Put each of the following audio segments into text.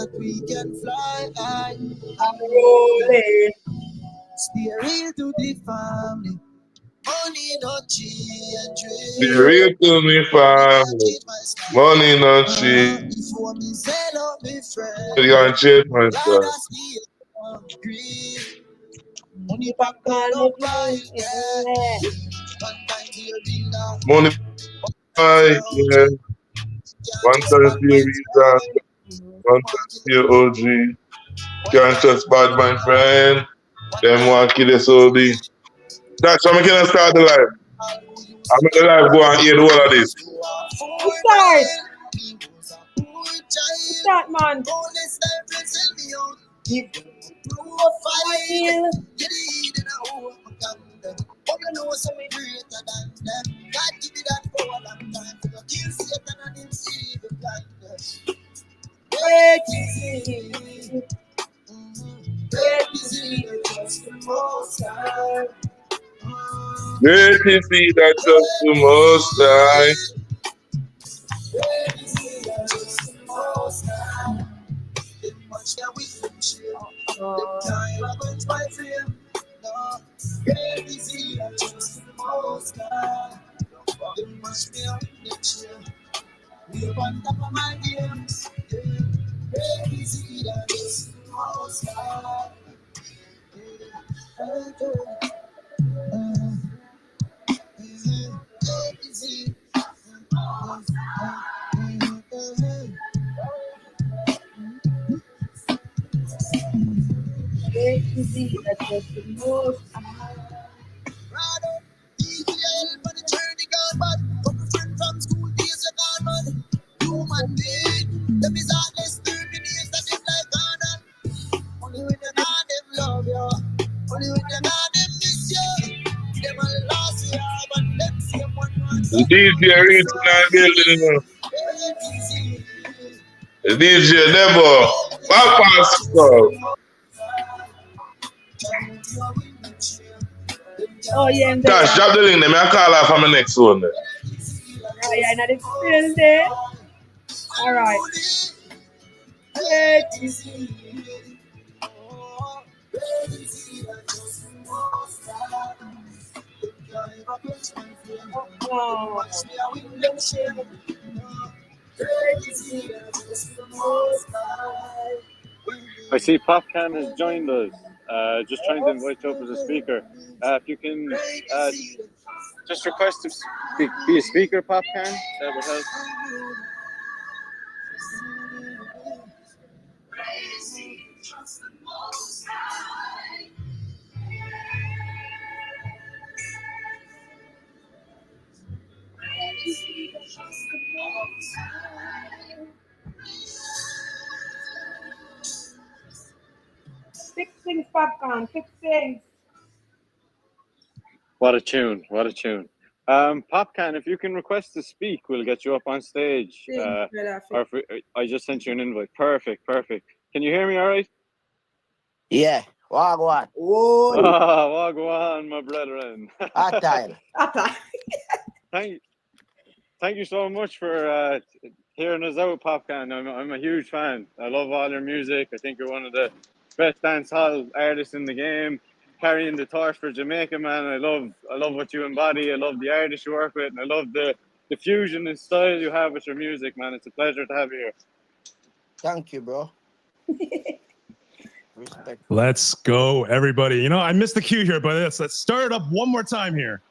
that we can fly high. Rolling. Stay real to the family. Money not cheap and Be trade. real to me, family. Change my style. Money not cheap. Before me sell out my You friend. gonna change my Glad style. I see it green. Money The Popcaan Popcaan up look right, like yeah. yeah. One time to your dealer. Money, yeah. One Can't just time bad for your minds reason. friend. One time for your OG. Can't trust bad, my friend. Them want kill us OD. That's how we can start the life. I make the life go and hear the whole of this. Start. Start, man. Give Profile. know something greater than them. God give me that for a long time. To kill Satan and him see the blindness. Great is he. Great is he. Just the most high. Great is he that does the most high. Great is he. Just the most high. It much that we can share. The time I went my fear. No. Great is he. Just the most high. It must be a next year. We are on top of my games. Great is he that is the most high. Great is he. Great is he that does the most. DGL for the journey gone bad. Couple friends from school days are gone mad. Human being, them is honest, terminate that them like Ghana. Only when you got them love you. Only when you got them miss you. Them all lost you, but them same one The DJ reaching our building, you know. The DJ Debo. Bypass stuff. Oh, yeah, and Dash, drop the link, then I call her for my next one. Then. Oh, yeah, in the building. All right. Great is he. Oh. I see Popcaan has joined us. Just trying to invite you up as a speaker. If you can just request to be a speaker, Popcaan, that would help. Fix things, Popcaan. Fix things. What a tune! What a tune! Popcaan, if you can request to speak, we'll get you up on stage. Or if I just sent you an invite. Perfect, perfect. Can you hear me all right? Yeah, wagwan. Oh, wagwan, my brethren. Attile. Thank you so much for hearing us out, Popcaan. I'm a huge fan. I love all your music. I think you're one of the best dancehall artists in the game, carrying the torch for Jamaica, man. I love what you embody. I love the artists you work with, and I love the fusion and style you have with your music, man. It's a pleasure to have you here. Thank you, bro. Respect. Let's go, everybody. You know, I missed the cue here, but let's start it up one more time here.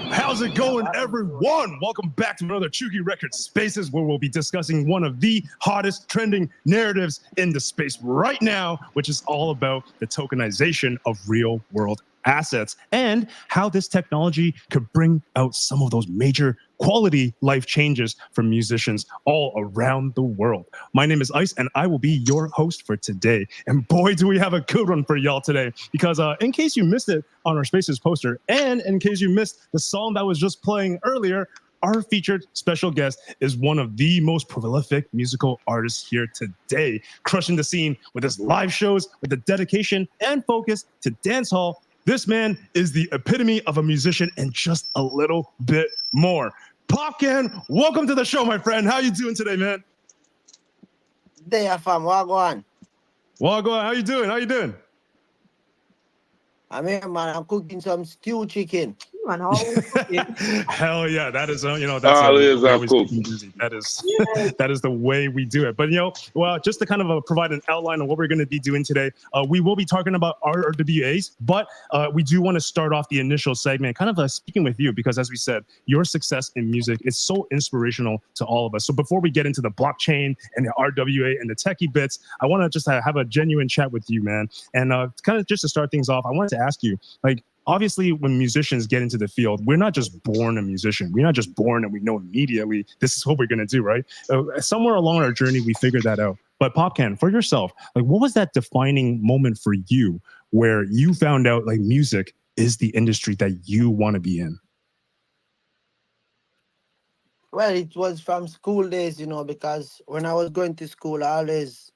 How's it going, everyone? Welcome back to another Chuki Records Spaces, where we'll be discussing one of the hottest trending narratives in the space right now, which is all about the tokenization of real world assets and how this technology could bring out some of those major quality life changes for musicians all around the world. My name is Ice, and I will be your host for today. And boy, do we have a good one for y'all today, because in case you missed it on our Spaces poster, and in case you missed the song that was just playing earlier, our featured special guest is one of the most prolific musical artists here today, crushing the scene with his live shows, with the dedication and focus to dancehall. This man is the epitome of a musician and just a little bit more. Popcaan, welcome to the show, my friend. How you doing today, man? There, fam. Wagwan. Wagwan, how you doing? How you doing? I'm here, man. I'm cooking some stew chicken. Man, always cooking. Hell yeah, that is that's Always we a always cook. keep them busy. That is Yes. that is the way we do it. But well, just to kind of provide an outline of what we're going to be doing today, we will be talking about RWAs, but we do want to start off the initial segment kind of speaking with you because, as we said, your success in music is so inspirational to all of us. So before we get into the blockchain and the RWA and the techie bits, I want to just have a genuine chat with you, man. And kind of just to start things off, I wanted to ask you, like, obviously when musicians get into the field, we're not just born a musician. We're not just born and we know immediately this is what we're going to do, right? Somewhere along our journey, we figured that out. But Popcaan, for yourself, like, what was that defining moment for you where you found out like music is the industry that you want to be in? Well, it was from school days, because when I was going to school, I always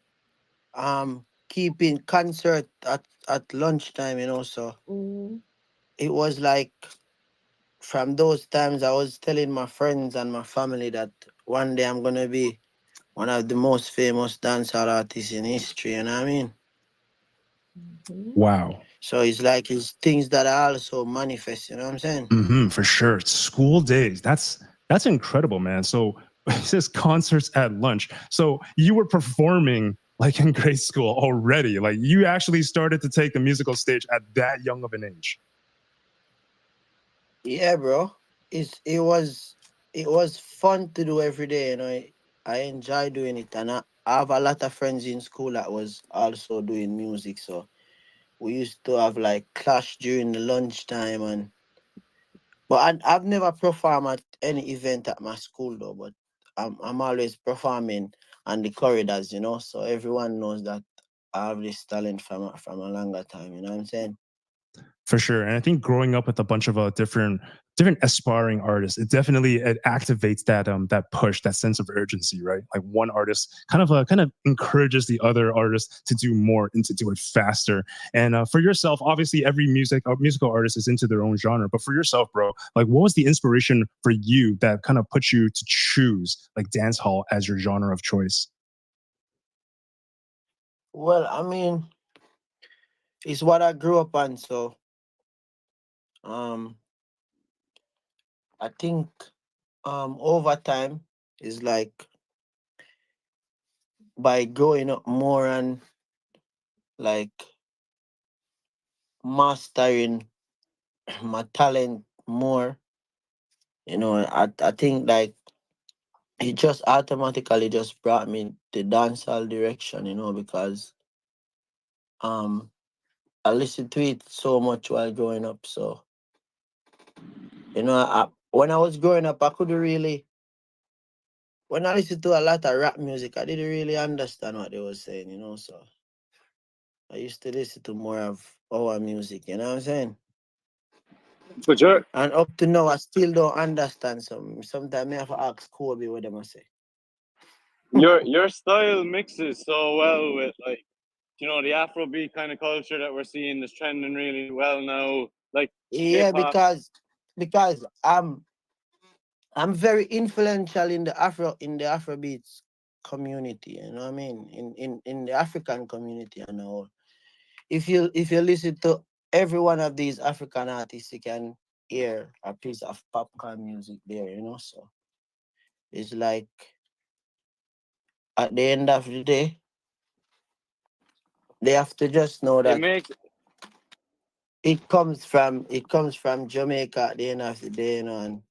keeping concert at lunchtime, so Mm. it was like from those times I was telling my friends and my family that one day I'm gonna be one of the most famous dancehall artists in history, you know what I mean? Wow. So it's things that I also manifest, you know what I'm saying? For sure. School days. That's incredible, man. So it says concerts at lunch. So you were performing like in grade school already. Like you actually started to take the musical stage at that young of an age. Yeah, bro. It was fun to do every day, I enjoy doing it, and I have a lot of friends in school that was also doing music, so we used to have like clash during the lunchtime, but I've never performed at any event at my school though. But I'm always performing on the corridors, so everyone knows that I have this talent from a longer time. You know what I'm saying? For sure. And I think growing up with a bunch of different aspiring artists, it activates that push, that sense of urgency, right? Like one artist kind of encourages the other artist to do more and to do it faster. And for yourself, obviously every musical artist is into their own genre, but for yourself, bro, like what was the inspiration for you that kind of put you to choose like dancehall as your genre of choice? Well, I mean, it's what I grew up on, so um, I think over time is like by growing up more and like mastering my talent more, I think like it just automatically just brought me the dancehall direction, because um I listened to it so much while growing up. So when I was growing up, I couldn't really. When I listened to a lot of rap music, I didn't really understand what they were saying, So I used to listen to more of our music, you know what I'm saying? But you're And up to now, I still don't understand some. Sometimes I have to ask Kobe what they must say. your style mixes so well with like the Afrobeat kind of culture that we're seeing is trending really well now, like hip Yeah, hop. because I'm very influential in the Afrobeats community. You know what I mean? In the African community and all. If you listen to every one of these African artists, you can hear a piece of popcorn music there. So it's like at the end of the day, they have to just know It that makes it comes from Jamaica at the end of the day, and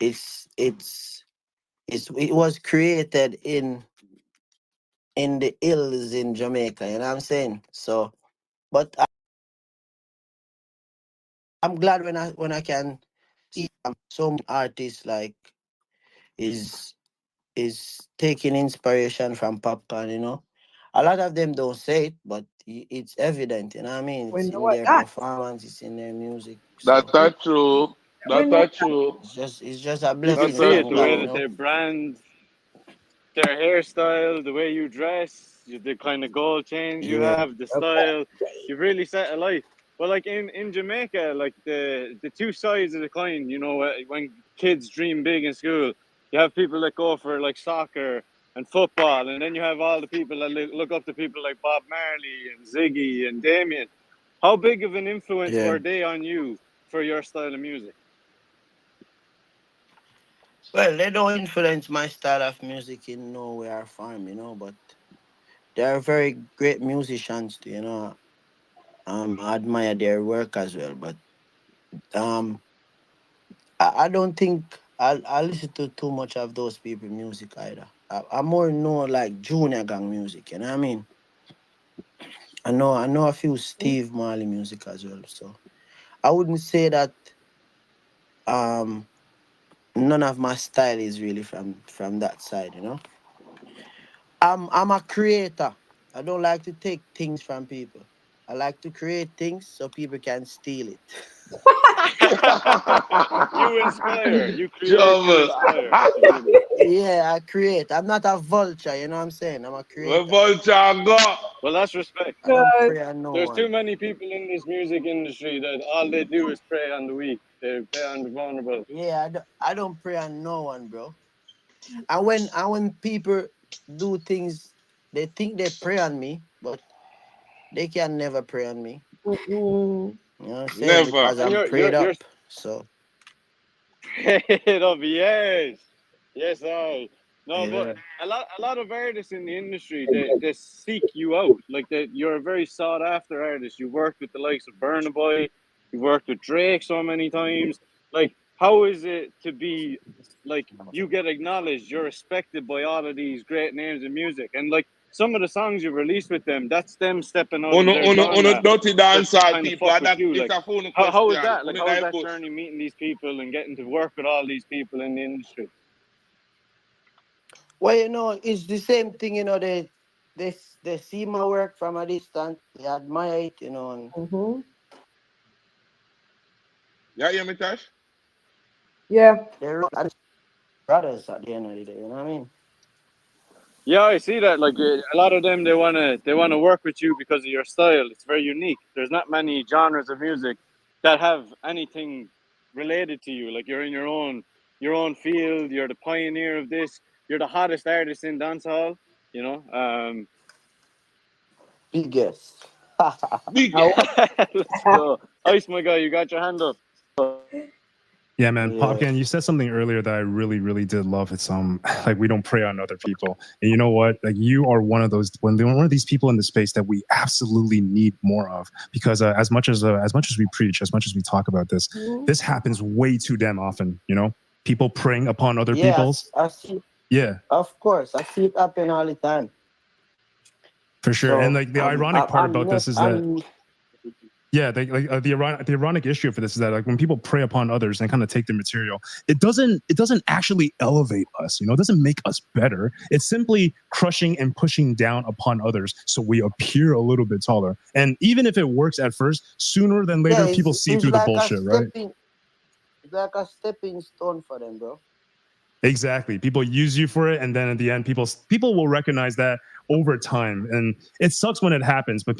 it was created in the hills in Jamaica. You know what I'm saying? So, but I'm glad when I can see some artists like is is taking inspiration from Popcaan. A lot of them don't say it, but it's evident. You know what I mean? We It's know in what their that. performance. It's in their music. That's So not true. We That's know not that. true. it's just a you can That's blessing see not it from the God. way You true. that know. they brand their hairstyle, the way you dress, the kind of gold chains you Yeah. have, the style. You've really set a life. Well, like in Jamaica, like the two sides of the coin. When kids dream big in school, you have people that go for like soccer and football, and then you have all the people that look up to people like Bob Marley and Ziggy and Damien. How big of an influence Yeah. were they on you for your style of music? Well, they don't influence my style of music in no way or form, but they are very great musicians, too. I admire their work as well, but um, I don't think I listen to too much of those people music either. I more know like Junior Gang music, you know what I mean? I know a few Steve Marley music as well. So I wouldn't say that um none of my style is really from that side. I'm a creator. I don't like to take things from people. I like to create things so people can steal it. You inspire, you create, you Trouble. inspire. You did it. Yeah, I create. I'm not a vulture, you know what I'm saying? I'm a Where creator. vulture go? Well, that's respect. I don't Good. prey on no There's too one. many people in this music industry that all they do is prey on the weak. They prey on the vulnerable. Yeah, I don't prey on no one, bro. And when people do things, they think they prey on me, but they can never prey on me. Mm-mm. You know what I'm saying? Never. Because And I'm you're prayed you're up. So paid up, yes, yes, I. No, but yeah. a lot of artists in the industry they seek you out. Like that, you're a very sought after artist. You worked with the likes of Burna Boy, you worked with Drake so many times. Like, how is it to be like you get acknowledged, you're respected by all of these great names in music, and like some of the songs you released with them, that's them stepping out of Uno, their uno, uno genre dirty to dancehall kind of people. fuck with That you. it's Like, a phone how is question. that? Like, Uno how is die that bush. journey meeting these people and getting to work with all these people in the industry? Well, it's the same thing. They see my work from a distance. They admire it. And Mm-hmm. Yeah, hear me, Tash? Yeah. they're brothers at the end of the day. You know what I mean? Yeah, I see that. Like a lot of them, they wanna work with you because of your style. It's very unique. There's not many genres of music that have anything related to you. Like you're in your own field. You're the pioneer of this. You're the hottest artist in dancehall. You know. Biggest. Big. Oh. Let's go, Ice, my guy. You got your hand up. Yeah, man, Yeah. Popcan, you said something earlier that I really, really did love. It's like we don't prey on other people, and you know what? Like you are one of these people in the space that we absolutely need more of because as much as we preach, as much as we talk about this, Mhm. this happens way too damn often. People preying upon other Yeah, people's. I see. Yeah, Of course, I see it happen all the time. for sure. And So like the ironic part about this is that I'm yeah, the ironic issue for this is that like when people prey upon others and kind of take their material, it doesn't actually elevate us. It doesn't make us better. It's simply crushing and pushing down upon others so we appear a little bit taller. And even if it works at first, sooner than yeah. later, people It's, see it's through the like a bullshit, right? stepping, it's like a stepping stone for them, bro. Exactly. People use you for it, and then at the end, people will recognize that over time. And it sucks when it happens, but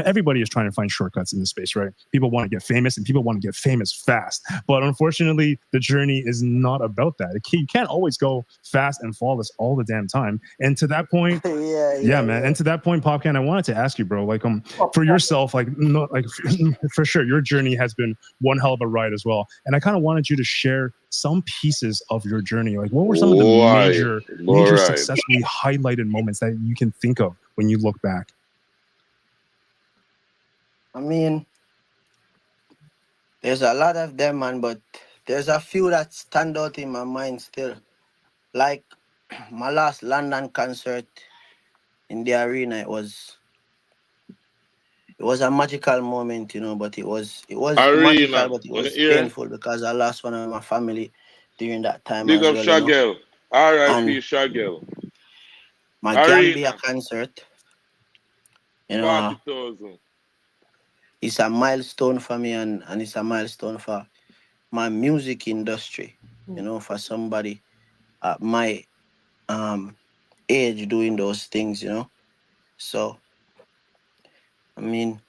everybody is trying to find shortcuts in this space, right? People want to get famous, and people want to get famous fast. But unfortunately, the journey is not about that. You can't always go fast and flawless all the damn time. And to that point, Yeah, yeah, yeah, man. yeah. And to that point, Popcan, I wanted to ask you, bro, like, Oh, for yourself, like, no, like, for sure, your journey has been one hell of a ride as well. And I kind of wanted you to share some pieces of your journey. Like, what were some of the Why? major Alright. successfully highlighted moments that you can think of when you look back? I mean, there's a lot of them, man, but there's a few that stand out in my mind still. Like my last London concert in the arena, it was a magical moment, but it was magical, Arena. but it On the was ear. painful because I lost one of my family during that time Big as up well. Shagel. R.I.P. And Shagel. my Gambia Arena. concert, you know, 40,000. it's a milestone for me, and it's a milestone for my music industry, for somebody at my um age doing those things. So I mean,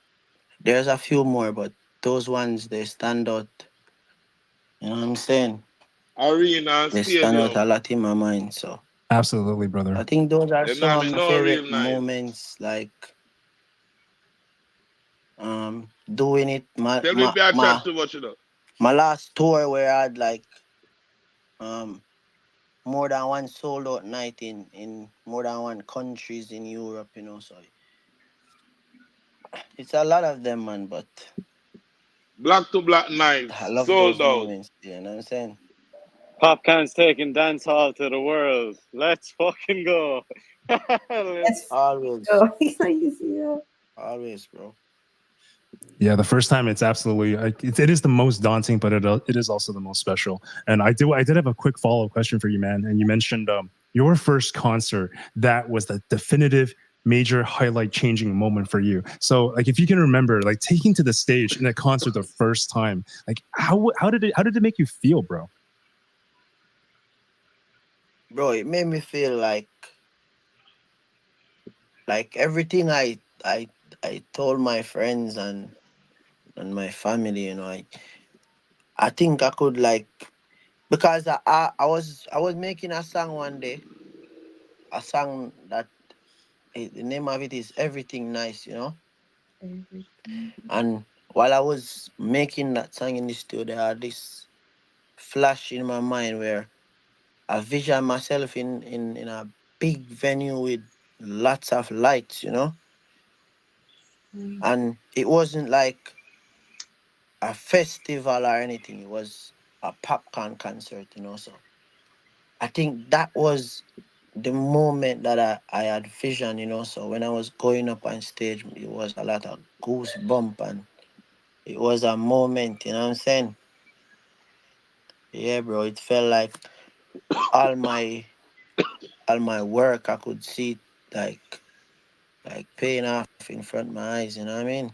there's a few more, but those ones they stand out. You know what I'm saying? Arena They stand out Stadium. a lot in my mind. So Absolutely, brother. I think those are Them some not of make my no real favorite nice. moments. Like doing it. Tell me if I chat too much, you know. My last tour where I had like um more than one sold out night in more than one countries in Europe. So it's a lot of them, man. But Black to black I nights, love sold those out. moments. You know what I'm saying? Popcaan's taking dancehall to the world. Let's fucking go. Let's- Let's Always, go. You see that? always, bro. Yeah, the first time it's absolutely it is the most daunting, but it is also the most special. And I did have a quick follow up question for you, man. And you mentioned your first concert that was the definitive major highlight changing moment for you. So like if you can remember like taking to the stage in a concert the first time, like how did it make you feel, bro? Bro, it made me feel like everything I told my friends and my family. I think I could like because I was making a song one day, a song that the name of it is Everything Nice. Everything. And while I was making that song in the studio, I had this flash in my mind where I vision myself in a big venue with lots of lights. Mm. And it wasn't like a festival or anything. It was a popcorn concert. So I think that was the moment that I had vision. So when I was going up on stage, it was a lot of goosebump and it was a moment, you know what I'm saying? Yeah, bro. It felt like all my all my work I could see it like paying off in front of my eyes, you know what I mean?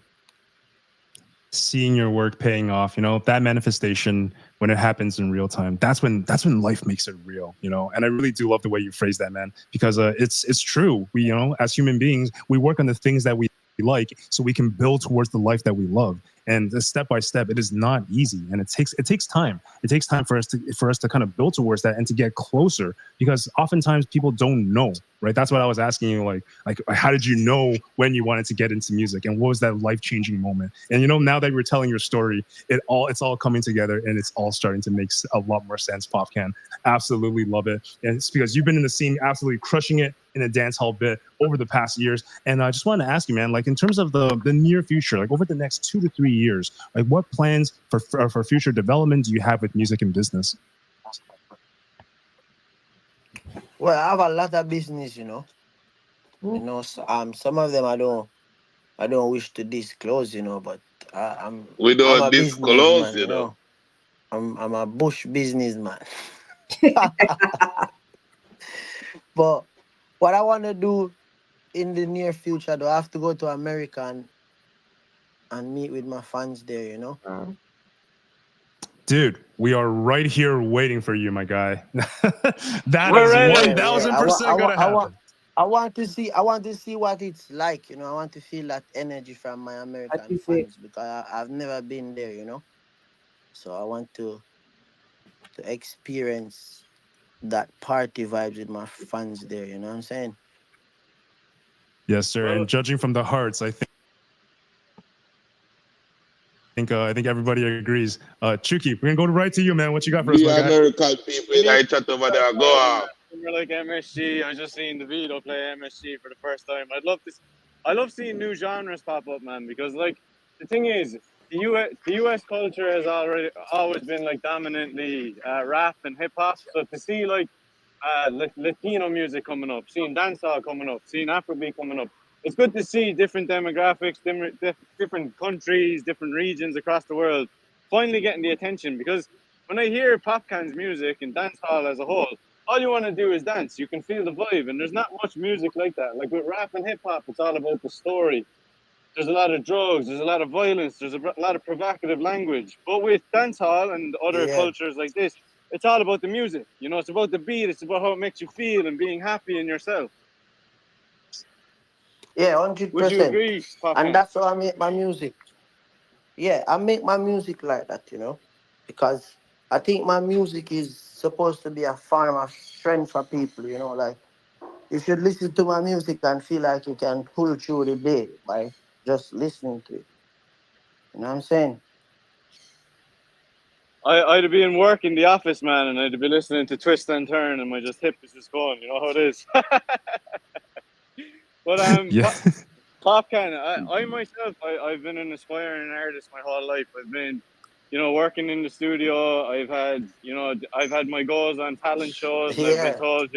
Seeing your work paying off, that manifestation when it happens in real time, that's when life makes it real. And I really do love the way you phrase that, man, because it's true. We, as human beings, we work on the things that we like so we can build towards the life that we love. And step by step, it is not easy, and it takes time. It takes time for us to kind of build towards that and to get closer, because oftentimes people don't know, right? That's what I was asking you, like how did you know when you wanted to get into music, and what was that life-changing moment? And now that you're telling your story, it's all coming together, and it's all starting to make a lot more sense. Popcan, absolutely love it, and it's because you've been in the scene, absolutely crushing it in a dance hall bit over the past years. And I just wanted to ask you, man, like in terms of the near future, like over the next 2 to 3 years, like what plans for future development do you have with music and business? Well, I have a lot of business. Some of them I don't wish to disclose, but We I'm don't a disclose, businessman, you know. I'm a bush businessman. But what I want to do in the near future, though, I have to go to America and meet with my fans there. Oh, Dude, we are right here waiting for you, my guy. That We're is ready. Yeah, yeah. 1000% gonna happen. I want to see what it's like. I want to feel that energy from my what American is it? fans because I've never been there. So I want to experience that party vibes with my fans there. You know what I'm saying? Yes, sir. Well, And judging from the hearts, I think everybody agrees. Chucky, we're gonna go right to you, man. What you got for us, The my guy? American people we in need I chat over there, go on. somewhere like MSG. I just seen the video play MSG for the first time. I love seeing new genres pop up, man. Because like the thing is, the US culture has always been like dominantly rap and hip hop. So to see like Latino music coming up, seeing dancehall coming up, seeing Afrobeat coming up, it's good to see different demographics, different countries, different regions across the world finally getting the attention. Because when I hear Popcaan's music and dancehall as a whole, all you want to do is dance. You can feel the vibe, and there's not much music like that. Like with rap and hip hop, it's all about the story. There's a lot of drugs, there's a lot of violence, there's a lot of provocative language. But with dancehall and other Yeah, cultures like this, it's all about the music. It's about the beat, it's about how it makes you feel and being happy in yourself. yeah, Would you 100%. agree, And Popcaan? that's how I make my music. Yeah, I make my music like that, because I think my music is supposed to be a form of strength for people, you know, like you should listen to my music and feel like you can pull through the day by just listening to it. You know what I'm saying? I'd be in work in the office, man, and I'd be listening to Twist and Turn, and my just hip is just going. You know how it is. But Yeah. Popcaan, I myself, I've been an aspiring artist my whole life. I've been, working in the studio. I've had my goals on talent shows, and I've been Yeah. told,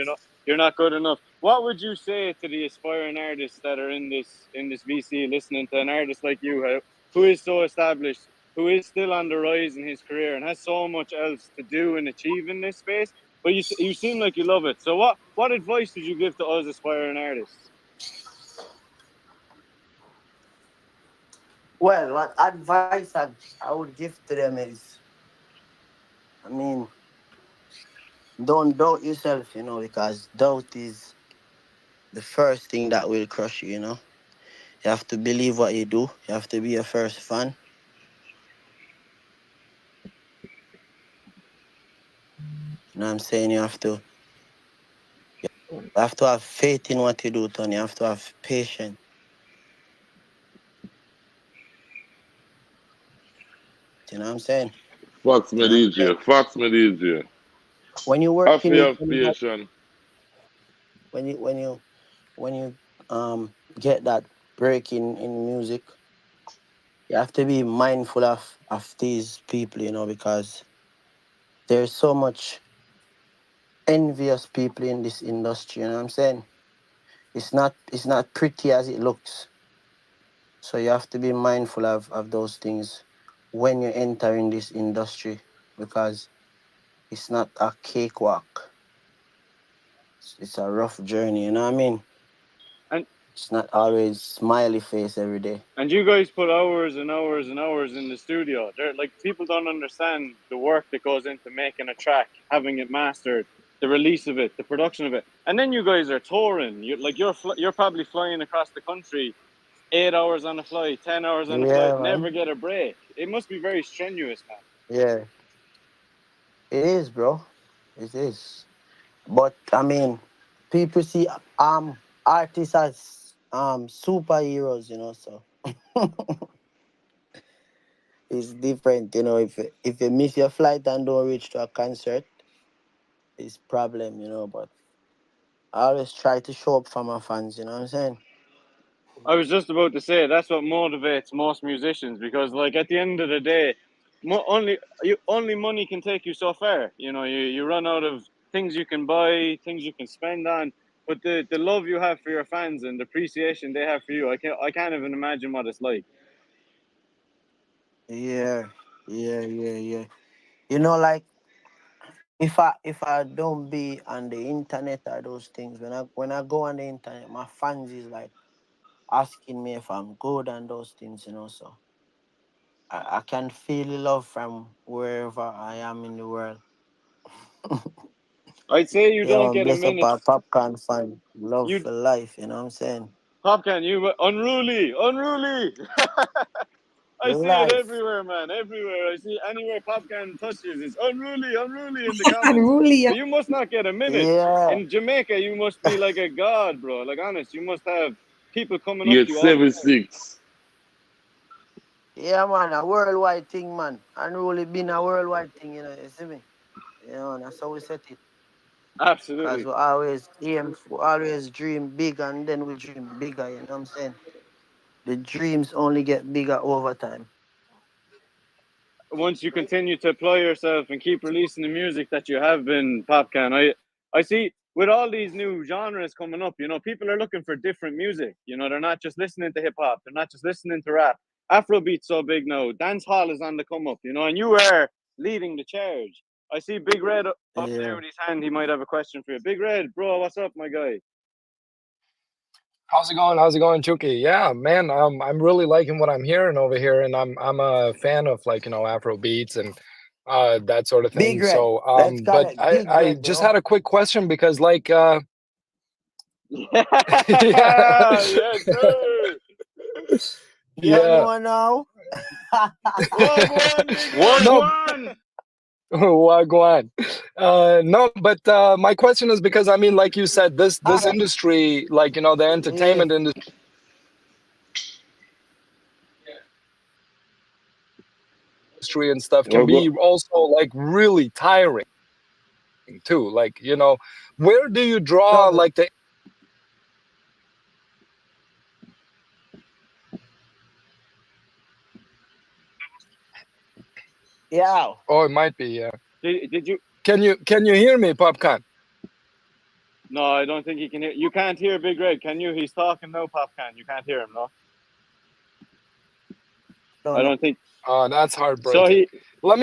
you're not good enough. What would you say to the aspiring artists that are in this VC, listening to an artist like you, who is so established, who is still on the rise in his career, and has so much else to do and achieve in this space? But you seem like you love it. So what advice would you give to us aspiring artists? Well, what advice I would give to them is, I mean, don't doubt yourself, you know, because doubt is the first thing that will crush you, you know. You have to believe what you do. You have to be your first fan. You know what I'm saying? You have to have faith in what you do, Tony. You have to have patience. You know what I'm saying? Fox me You know what I'm DJ. saying? Fox me DJ. When you Have working to in have patience. when you get that break in music, you have to be mindful of these people, you know, because there's so much envious people in this industry, you know what I'm saying? It's not pretty as it looks. So you have to be mindful of those things when you're entering this industry because it's not a cakewalk. It's a rough journey, you know what I mean? And It's not always smiley face every day. And you guys put hours and hours and hours in the studio. They're like people don't understand the work that goes into making a track, having it mastered, the release of it, the production of it, and then you guys are touring. You're probably flying across the country, 8 hours on a flight, 10 hours on a flight, Yeah, never man. get a break. It must be very strenuous, man. Yeah, it is, bro. It is. But I mean, people see artists as superheroes, you know, so it's different, you know. If you miss your flight and don't reach to a concert, it's problem, you know. But I always try to show up for my fans, you know what I'm saying? I was just about to say that's what motivates most musicians because, like, at the end of the day, only money can take you so far. You run out of things you can buy, things you can spend on, but the love you have for your fans and the appreciation they have for you, I can't even imagine what it's like. Yeah, yeah. You know, like if I don't be on the internet or those things, when I go on the internet, my fans is like asking me if I'm good and those things, you know. So I can feel the love from wherever I am in the world. I'd say you Yeah, don't man, get a bless up minute. our popcorn fan. Love You for life, you know what I'm saying? Popcan, you unruly, unruly. I see it Life. everywhere, man. Everywhere. I see anywhere Popcan touches is unruly, unruly in the comments. Unruly. So you must not get a minute. Yeah. In Jamaica, you must be like a god, bro. Like, honest, you must have people coming up Yet to you all the time. 76. Yeah, man, a worldwide thing, man. Unruly been a worldwide thing, you know, you see me? You know, that's how we set it. Because Absolutely. we always dream big and then we dream bigger, you know what I'm saying? The dreams only get bigger over time. Once you continue to apply yourself and keep releasing the music that you have been, Popcan, I see with all these new genres coming up, people are looking for different music. They're not just listening to hip hop, they're not just listening to rap. Afrobeat's so big now. Dancehall is on the come up, and you are leading the charge. I see Big Red up there Yeah. with his hand. He might have a question for you. Big Red, bro, what's up, my guy? How's it going? How's it going, Chucky? Yeah, man, I'm really liking what I'm hearing over here, and I'm a fan of Afro beats and that sort of Big thing. Red. So, Let's call but it Big I Red, just bro. had a quick question because Yeah, yeah, yes, sir. You yeah, know now? Wagwan, Big What Red. no, one? Wagwan. No, but my question is because I mean, like you said, this industry, like the Yeah. entertainment industry and stuff, can Well, be go, also like really tiring too. Like where do you draw Double. like the? Yeah. Oh, it might be. Yeah. Did you? Can you hear me, Popcaan? No, I don't think he can hear. You can't hear Big Red, can you? He's talking now, Popcaan. You can't hear him, no? I Don't know. don't think Oh, that's so. heartbreaking. Let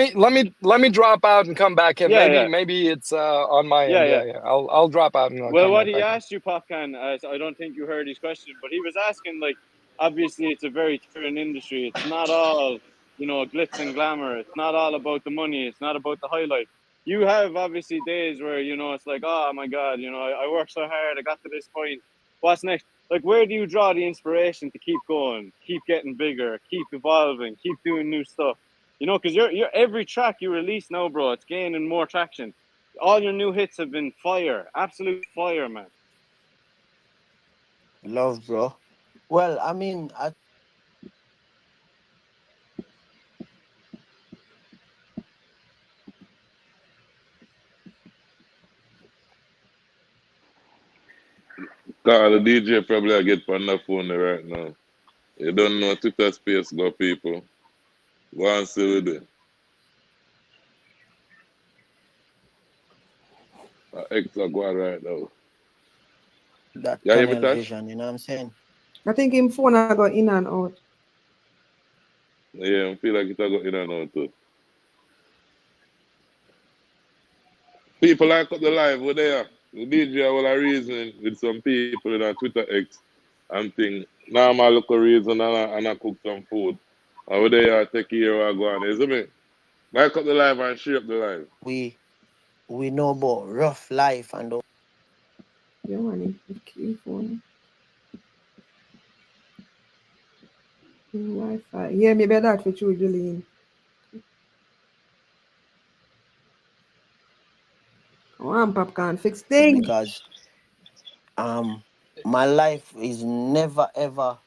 me drop out and come back in. Yeah, Maybe yeah, maybe it's on my yeah, end. yeah. Yeah, yeah. I'll drop out and I'll Well, come what right he back in. asked you, Popcaan, I don't think you heard his question, but he was asking, like, obviously it's a very tiring industry. It's not all, glitz and glamour. It's not all about the money. It's not about the highlight. You have obviously days where, it's like, oh my God, I worked so hard. I got to this point. What's next? Like, where do you draw the inspiration to keep going, keep getting bigger, keep evolving, keep doing new stuff? Because you're every track you release now, bro, it's gaining more traction. All your new hits have been fire, absolute fire, man. Love, bro. Well, I mean, call the DJ probably I get on the phone there right now. You don't know Twitter space go people. Go and see with it. Extra go on right now. that You hear me, tunnel Tash? vision, you know what I'm saying? I think him phone I go in and out. Yeah, I feel like it's a go in and out too. People like up the live over there. The DJ will a reason with some people in on Twitter X and thing. Now I look a reason and I cook some food. Over there I take care of go on. You see me? Like up the live and share up the live. We know about rough life and all. Yeah, man, him phone. Him Wi-Fi. Yeah, maybe that for true, Julian. Oh, I'm Popcorn. Fix thing. Because um my life is never ever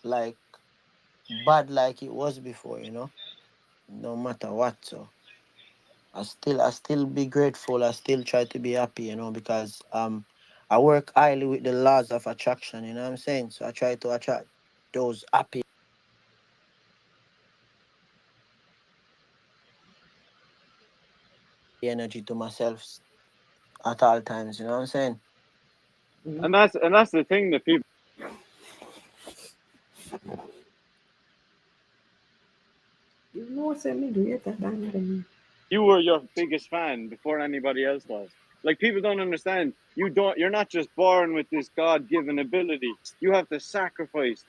like bad like it was before, no matter what. So I still be grateful. I still try to be happy, because I work highly with the laws of attraction, you know what I'm saying? So I try to attract those happy energy to myself at all times, you know what I'm saying? And that's the thing that people. You know, send me greater than them. You were your biggest fan before anybody else was. Like, people don't understand. You're not just born with this God-given ability. You have to sacrifice,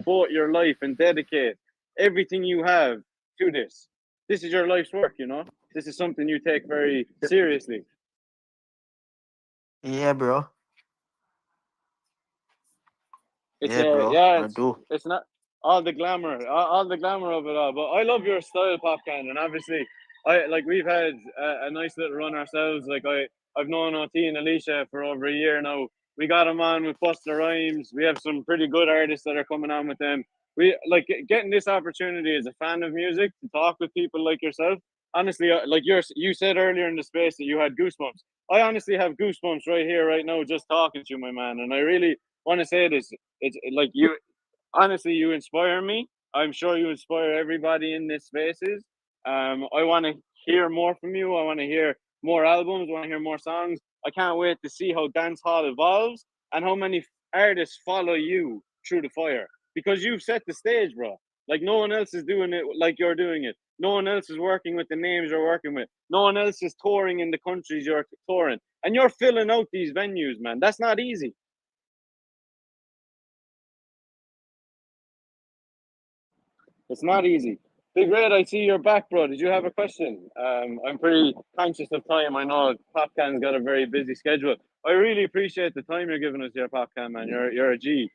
devote your life, and dedicate everything you have to this. This is your life's work. This is something you take very seriously. Yeah, bro. It's Yeah, bro. I do. it's not all the glamour of it all. But I love your style, Popcaan, and obviously, we've had a nice little run ourselves. I've known Ot and Alicia for over a year now. We got them on with Buster Rhymes. We have some pretty good artists that are coming on with them. We like getting this opportunity as a fan of music to talk with people like yourself. Honestly, you said earlier in the space that you had goosebumps. I honestly have goosebumps right here, right now, just talking to you, my man. And I really want to say this. It's like you honestly, you inspire me. I'm sure you inspire everybody in this spaces. I want to hear more from you. I want to hear more albums. I want to hear more songs. I can't wait to see how dancehall evolves and how many artists follow you through the fire, because you've set the stage, bro. Like, no one else is doing it like you're doing it. No one else is working with the names you're working with. No one else is touring in the countries you're touring, and you're filling out these venues, man. That's not easy. It's not easy. Big Red, I see you're back, bro. Did you have a question? I'm pretty conscious of time. I know Popcaan's got a very busy schedule. I really appreciate the time you're giving us here, Popcaan, man. You're a G.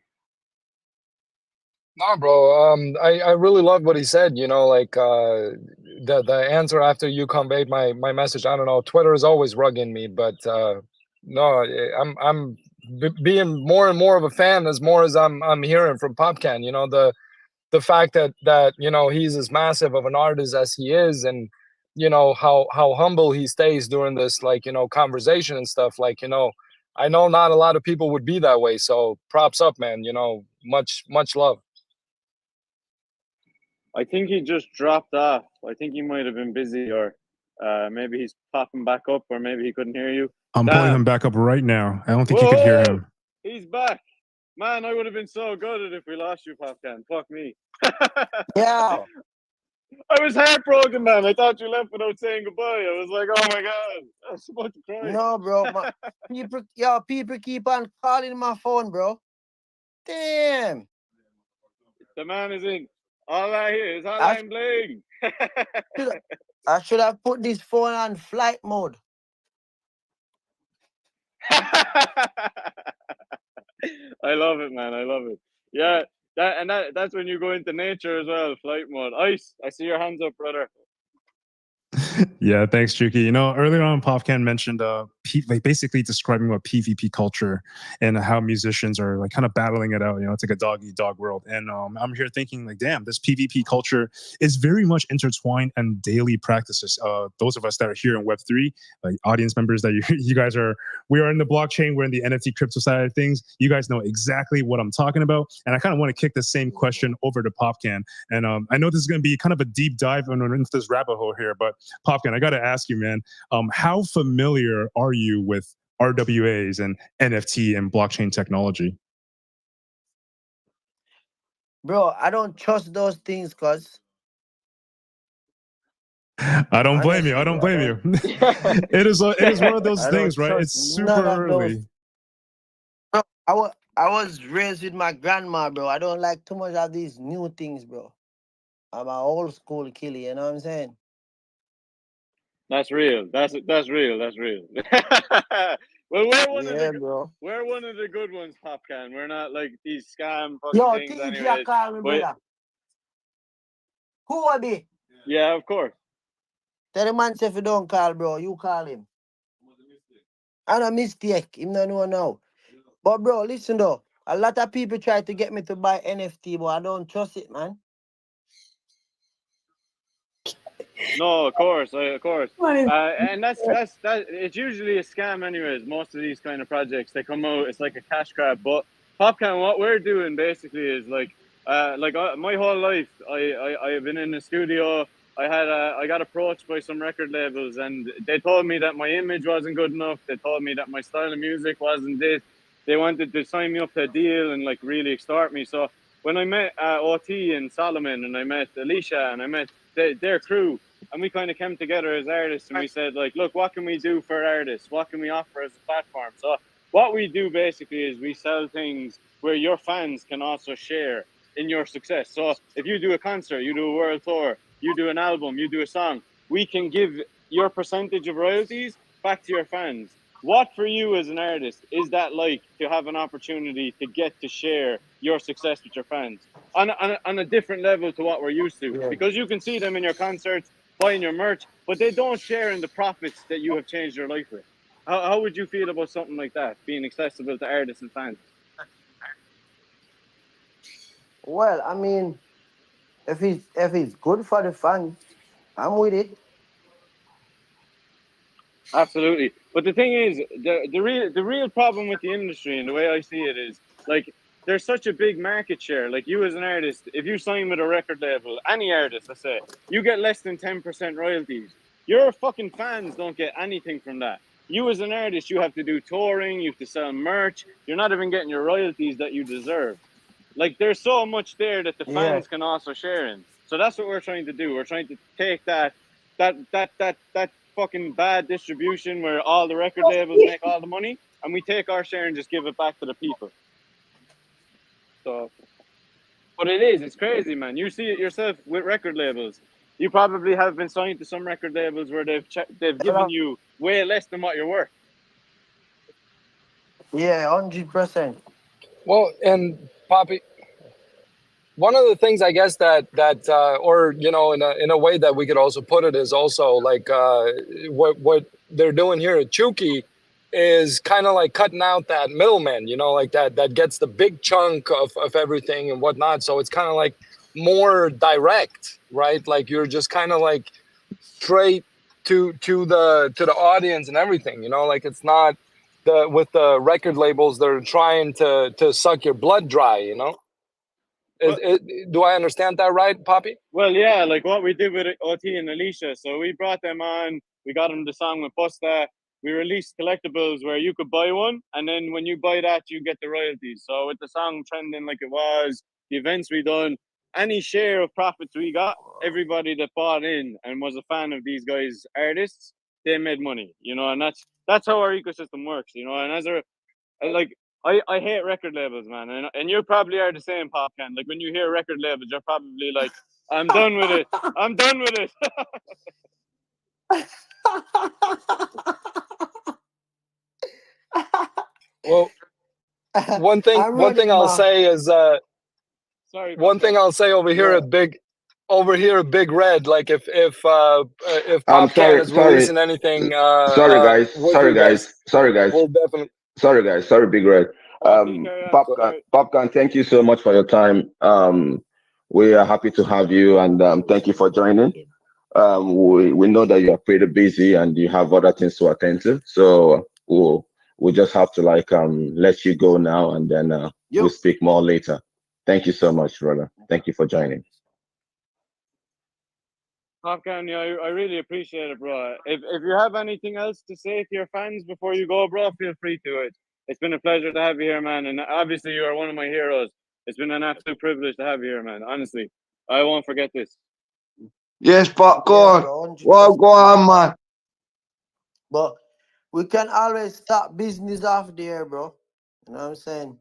No, bro. I really love what he said. You know, like the answer after you conveyed my message. I don't know. Twitter is always rugging me, but no, I'm being more and more of a fan as more as I'm hearing from Popcaan. You know, the fact that you know he's as massive of an artist as he is, and you know how humble he stays during this, like, you know, conversation and stuff. Like, you know, I know not a lot of people would be that way. So props up, man. You know, much love. I think he just dropped off. I think he might have been busy, or maybe he's popping back up, or maybe he couldn't hear you. I'm pulling him Damn. back up right now. I don't think you could hear Whoa! him. He's back. Man, I would have been so good if we lost you, Popcaan. Fuck me. Yeah. I was heartbroken, man. I thought you left without saying goodbye. I was like, oh my God. I was about to cry. No, bro. People keep on calling my phone, bro. Damn. The man is in. All I hear is hotline bling. I should have put this phone on flight mode. I love it, man. I love it. Yeah, that's when you go into nature as well, flight mode. Ice, I see your hands up, brother. Yeah, thanks, Chuki. You know, earlier on, Popcaan mentioned like basically describing what PvP culture and how musicians are like kind of battling it out. You know, it's like a dog eat dog world. And I'm here thinking like, damn, this PvP culture is very much intertwined and daily practices. Those of us that are here in Web3, like audience members that you guys are, we are in the blockchain, we're in the NFT crypto side of things. You guys know exactly what I'm talking about. And I kind of want to kick the same question over to Popcaan. And I know this is going to be kind of a deep dive into this rabbit hole here, but Popcaan, I got to ask you, man, how familiar are you with RWAs and NFT and blockchain technology? Bro, I don't trust those things, cuz. I don't blame you. I don't blame you. It is one of those things, right? It's super early. Bro, I was raised with my grandma, bro. I don't like too much of these new things, bro. I'm an old school killer, you know what I'm saying? That's real. That's real. That's real. Well, we're one of the good ones, Popcaan. We're not like these scam fucking things, anyways. Call me, brother. Who are they? Yeah, of course. Tell the man if you don't call, bro, you call him. I'm a mistake. Him no know now. But bro, listen though. A lot of people try to get me to buy NFT, but I don't trust it, man. No, of course, and that's it's usually a scam, anyways. Most of these kind of projects, they come out, it's like a cash grab. But Popcaan, what we're doing basically is like my whole life, I've been in the studio. I got approached by some record labels, and they told me that my image wasn't good enough. They told me that my style of music wasn't this. They wanted to sign me up to a deal and like really extort me. So when I met OT and Solomon, and I met Alicia, and I met their crew, and we kind of came together as artists, and we said like, look, what can we do for artists? What can we offer as a platform? So what we do basically is we sell things where your fans can also share in your success. So if you do a concert, you do a world tour, you do an album, you do a song, we can give your percentage of royalties back to your fans. What for you as an artist is that like to have an opportunity to get to share your success with your fans on a different level to what we're used to? Yeah. Because you can see them in your concerts, buying your merch, but they don't share in the profits that you have changed your life with. How would you feel about something like that being accessible to artists and fans? Well, I mean, if it's good for the fans, I'm with it. Absolutely. But the thing is, the real problem with the industry, and the way I see it, is like there's such a big market share. Like you as an artist, if you sign with a record label, any artist, let's say, you get less than 10% royalties. Your fucking fans don't get anything from that. You as an artist, you have to do touring, you have to sell merch. You're not even getting your royalties that you deserve. Like there's so much there that the fans can also share in. So that's what we're trying to do. We're trying to take that fucking bad distribution where all the record labels make all the money, and we take our share and just give it back to the people. So, but it's crazy, man. You see it yourself with record labels. You probably have been signed to some record labels where they've given you way less than what you're worth. Yeah, 100%. Well, and Poppy, one of the things I guess that or in a way that we could also put it is also like what they're doing here at Chuki is kind of like cutting out that middleman, like that gets the big chunk of everything and whatnot. So it's kind of like more direct, right? Like you're just kind of like straight to the audience and everything, like it's not with the record labels, they're trying to suck your blood dry, do I understand that right, Poppy? Well, yeah, like what we did with OT and Alicia. So we brought them on. We got them the song with Busta. We released collectibles where you could buy one, and then when you buy that, you get the royalties. So with the song trending like it was, the events we done, any share of profits we got, everybody that bought in and was a fan of these guys' artists, they made money. And that's how our ecosystem works. And as a like I hate record labels, man, and you probably are the same, Popcaan. Like when you hear record labels, you're probably like, I'm done with it. I'm done with it. Well, one thing I'll say is sorry. One thing I'll say over here at Big Red, like if Popcaan is releasing anything, sorry guys, we'll definitely. Sorry, Big Red. Popcaan, thank you so much for your time. We are happy to have you, and thank you for joining. We know that you are pretty busy and you have other things to attend to, so we'll just have to let you go now, and then we'll speak more later. Thank you so much, brother. Thank you for joining. Popcaan, I really appreciate it, bro. If you have anything else to say to your fans before you go, bro, feel free to it. It's been a pleasure to have you here, man. And obviously, you are one of my heroes. It's been an absolute privilege to have you here, man. Honestly, I won't forget this. Yes, Popcaan. Well, go on, man. But we can always start business off there, bro. You know what I'm saying?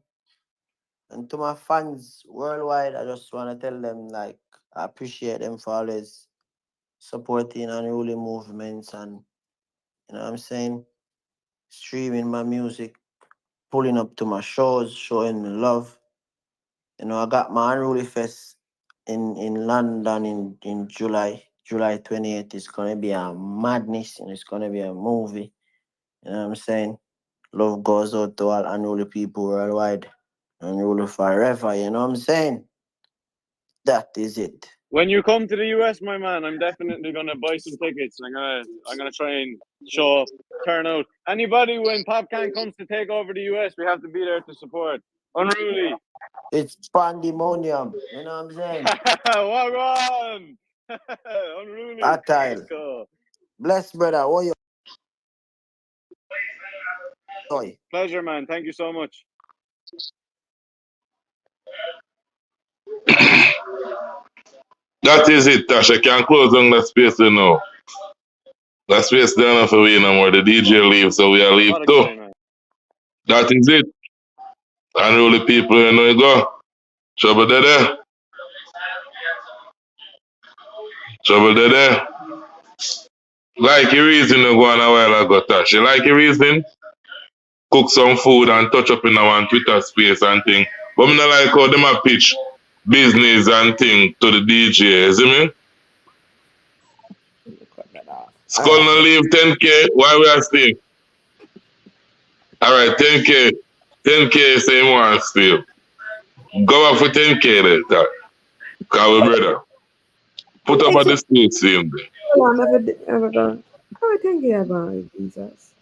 And to my fans worldwide, I just want to tell them, I appreciate them for always supporting unruly movements and, you know what I'm saying, streaming my music, pulling up to my shows, showing me love. I got my Unruly Fest in London in July 28th. It's going to be a madness, and it's going to be a movie. You know what I'm saying? Love goes out to all unruly people worldwide. Unruly forever, you know what I'm saying? That is it. When you come to the US, my man, I'm definitely gonna buy some tickets. I'm gonna try and show up, turn out. Anybody when Popcaan comes to take over the US, we have to be there to support. Unruly. It's pandemonium. You know what I'm saying? Wagwan! Unruly. Let's go. Bless, brother. What you? Pleasure, man. Thank you so much. That is it, Tasha. Can close on that space now. That space down for we no more. The DJ leaves, so we are leave too. That is it. Unruly people, you go. Trouble there. Trouble there. Like your reason you go on a while ago, Tash. You like your reason? Cook some food and touch up in our Twitter space and thing. But I don't like how them a pitch business and thing to the DJ, see me? Skull no leave 10K, why we are staying? Alright, 10K. 10K same one still. Go up for 10K later. Cause we brother. Put up at the street same day. I never done. I think about Jesus.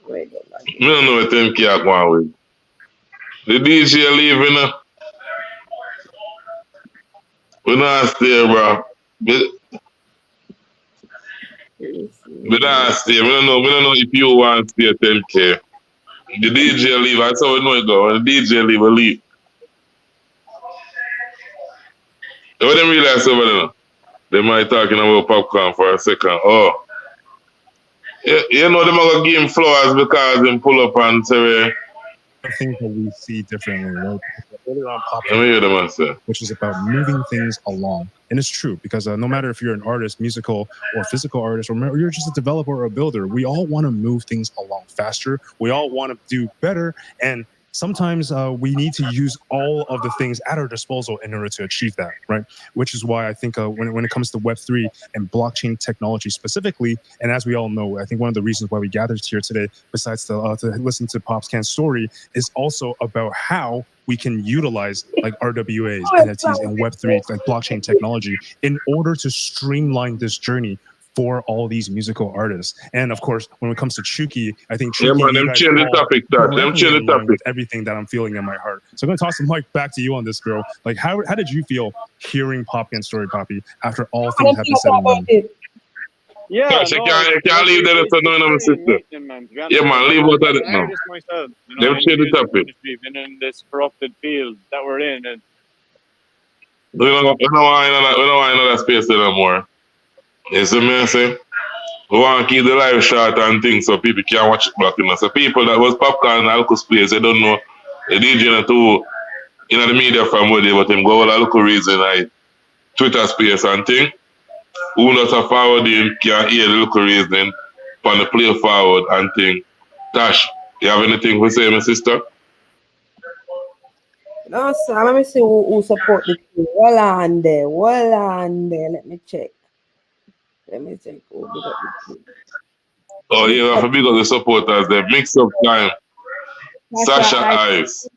Wait, I don't know what 10K I go with. The DJ leaving. We don't stay, bro. We don't stay. We don't know if you want to stay 10K. The DJ leave, that's how we know it go. When the DJ leave, we leave. What them realize over there? They might talking about Popcaan for a second. Oh. You know them are going to give him flowers because they pull up and say, I think that we see differently, right? Earlier on Popcaan, which is about moving things along. And it's true, because no matter if you're an artist, musical or physical artist, or you're just a developer or a builder, we all want to move things along faster. We all want to do better. And sometimes we need to use all of the things at our disposal in order to achieve that, right? Which is why I think when it comes to Web3 and blockchain technology specifically, and as we all know, I think one of the reasons why we gathered here today, besides to listen to Popcaan's story, is also about how we can utilize like RWAs, NFTs, and Web3, like blockchain technology, in order to streamline this journey for all these musical artists. And of course, when it comes to Chuki, I think Chuki, man, them change the topic, them change the topic with everything that I'm feeling in my heart. So I'm going to toss the mic back to you on this, girl. Like, how did you feel hearing Popcaan's story, Poppy, after all things have been said and done? Yeah, you can't leave that for no one, sister. Yeah, man, leave what that is now. Myself, Them change the topic. We've been in this corrupted field that we're in, and we don't want another space no more. You see me say? We want to keep the live short and things so people can watch it back. So people that was Popcaan and Alco's place, they don't know the DJ too in the media from where they but them go all a local reason like Twitter space and thing. Who not a forwarding can hear the local reasoning from the play forward and thing. Tash, you have anything to say, my sister? No, sir. Let me see who support the team. Well on there. Let me check. Let me check. Oh, yeah, we have to big up the supporters. The Mix Up Time, Sasha Ice,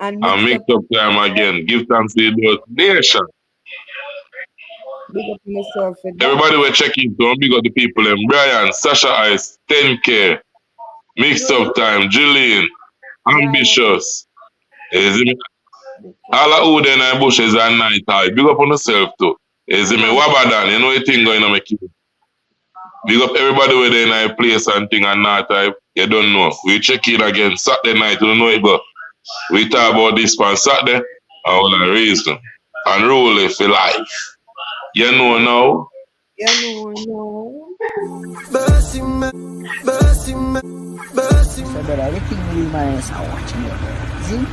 and Mix Up Time again. Give thanks to the nation. Big up myself. Everybody will check in. Don't big up the people. Them Brian, Sasha Ice, 10K, Mix Up Time, Jillian, Ambitious. All of who then I bushes and night high. Big up on yourself too. Is me Wabadan, you know the thing going on my kid. Big up everybody where they in a place and thing and night type. You don't know. We check in again Saturday night, you don't know it, but we talk about this on Saturday. All the reason. And rule it for life. You know now. You know. So brother, everything really matters are watching you, bro. See?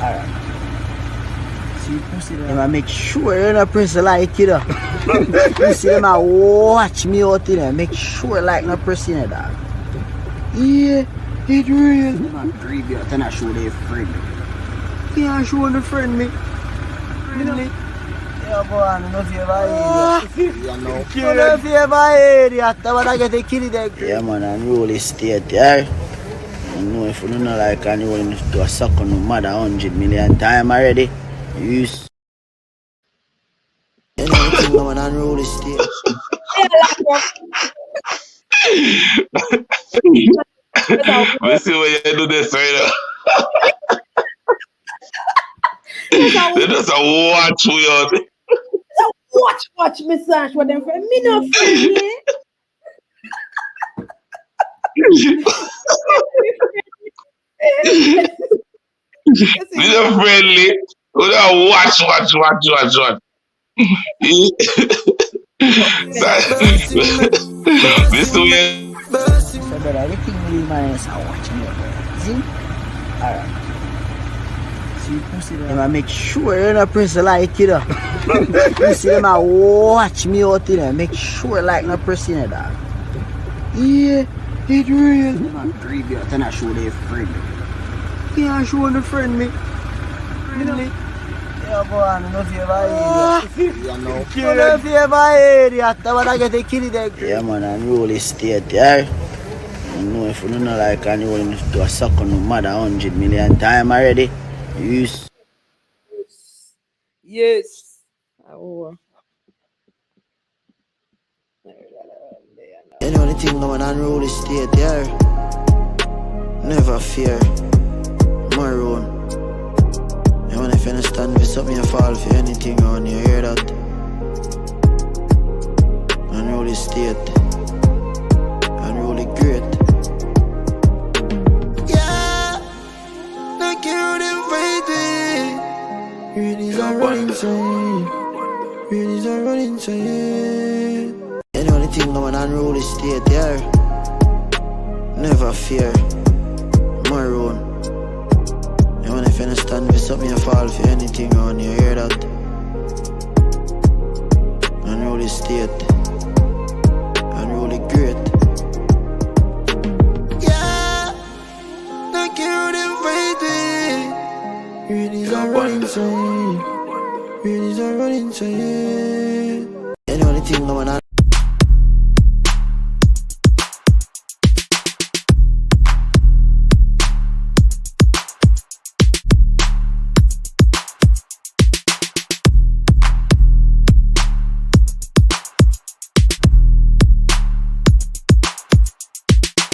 Alright. See, pussy them I make sure you're not person like you know. Pussy them I watch me out in there. Make sure like no person in dog. Yeah, it real. Them a creep you out and I show they friend me. Can't show the friend me. Really? Yeah, boy, I don't know if you ever hear it. You know. I don't know if you ever hear it. That's what I get to kill it. Yeah, man, I'm really state there. You know, if you don't know like and you want to do a suck on no mother 100 million times already, you know what you know when I'm really state. Let's see what you do this right now. They just watch we out. Watch me search for them friend. Me no friend me. We not friendly. We don't watch. This way. So brother, everything really matters are watching you, bro. See? Alright. See, pussy them I make sure you're not person like you know. Pussy them I watch me out in there. Make sure like no person in dog. Yeah, it real. Them a creep you out and I show they friend me. Can't show the friend me. Really? Yeah, boy, I don't know if you ever hear it. You know. I don't know if you ever hear it. That's what I get to kill it. Yeah, man, I'm really state there. You know, if you don't know like and you want to do a suck on no mother 100 million times already, you Yes. Oh. You know the thing now when I'm really state there. Never fear. Maroon. You want if you understand me, something you fall for anything on you hear that? Unruly state. Unruly great. Yeah, like you didn't fight it. Really are running inside. Really are running inside. You know the thing now when unruly state there. Never fear. Maroon. You want if you understand me, something you fall for anything on you hear that? Unruly state. Unruly great. Yeah, like you running insane. Really are running insane. You know the thing going on.